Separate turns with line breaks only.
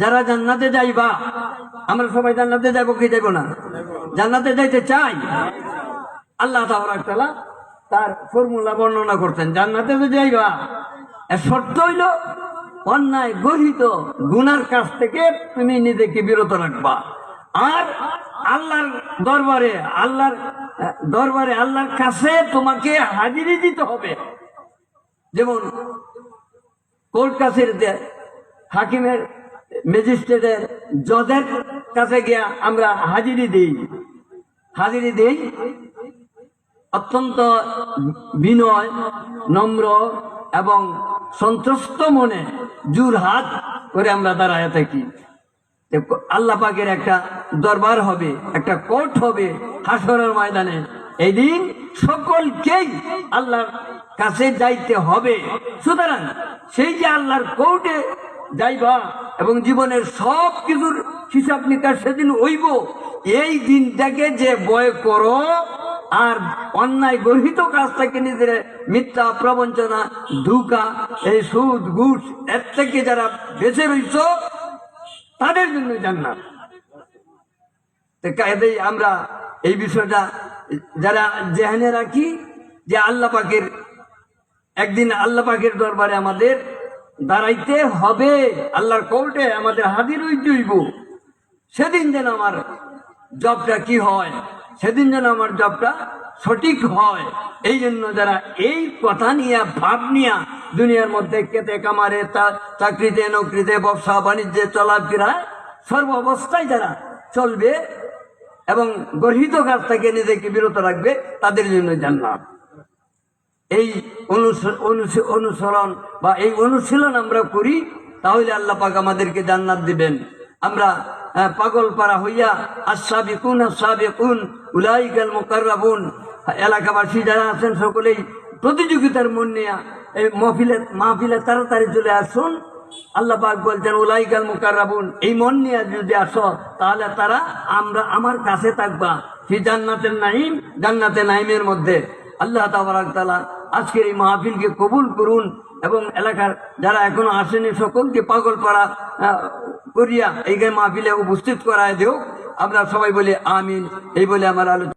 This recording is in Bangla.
যারা জান্নাতে যাইবা, আমরা সবাই জান্নাতে যাইবো কি যাইবো না? জান্নাতে যাইতে চাই। আল্লাহ তাআলা তার ফর্মুলা বর্ণনা করতেন, জান্নাতে তো যাইবা, শর্ত হইল অন্যায় গহিত গুনার কাছ থেকে তুমি নিজেকে বিরত রাখবা, আর আল্লাহর দরবারে আল্লাহর কাছে তোমাকে হাজিরি দিতে হবে। যেমন কোর্ট কাছারিতে হাকিমের, ম্যাজিস্ট্রেটের, জজের কাছে গিয়া আমরা হাজিরি দিই অত্যন্ত বিনয়, নম্র এবং সন্তুষ্ট মনে জোর হাত করে আমরা দাঁড়ায় থাকি। আল্লাহ পাকের একটা দরবার হবে, একটা কোর্ট হবে হাসরের ময়দানে। এই দিন সকলকেই আল্লাহর কাছে যাইতে হবে। সুতরাং সেই যে আল্লাহর কোর্টে যাইবা এবং জীবনের সব কিছুর হিসাব নিকাশ সেদিন হইব, এই দিনটাকে যে ভয় করো আর অন্যায় গর্হিত কাজ থেকে নিজের মিথ্যা প্রবঞ্চনা, ধোঁকা, এই সুদ ঘুষ এর থেকে যারা বেঁচে রইছ তাদের জন্য জান্নাত। কাজেই আমরা এই বিষয়টা যারা জেহানে রাখি যে আল্লাহ পাকের একদিন আল্লাহ পাকের দরবারে আমাদের দাঁড়াইতে হবে, আল্লাহর কোর্টে আমাদের হাজির হইব। সেদিন যেন আমার জবটা কি হয়, সেদিন যেন আমার জবটা সঠিক হয়। এই জন্য যারা এই কথা নিয়ে ভাব নিয়ে দুনিয়ার মধ্যে খেতে কামারে, চাকরিতে, নকরিতে, ব্যবসা বাণিজ্যে চলাফেরা সর্ব অবস্থায় যারা চলবে এবং গর্হিত কাজ থেকে নিজেকে বিরত রাখবে, তাদের জন্য জান্নাত। এই অনুসরণ বা এই অনুশীলন আমরা করি, তাহলে আল্লাহ পাক আমাদেরকে জান্নাত দিবেন। আমরা পাগল পারা হইয়া আস-সাবিকুন আস-সাবিকুন উলাইকাল মুকাররাবুন, এলাকাবাসী যারা আছেন সকলেই প্রতিযোগিতার মন নিয়ে এই মাহফিলে তাড়াতাড়ি চলে আসুন। আল্লাহ পাক বলছেন উলাইকাল মুকাররাবুন, এই মন নিয়ে যদি আসো তাহলে তারা আমার কাছে থাকবা সেই জান্নাতের নাঈম, জান্নাতে নাঈমের মধ্যে। আল্লাহ তাআলা আজকের এই মাহফিলকে কবুল করুন এবং এলাকার যারা এখনো আসেনি সকলকে পাগল পাড়া করিয়া এই মাহফিলে উপস্থিত করায় দেও। আমরা সবাই বলি আমিন। এই বলে আমার আলোচনা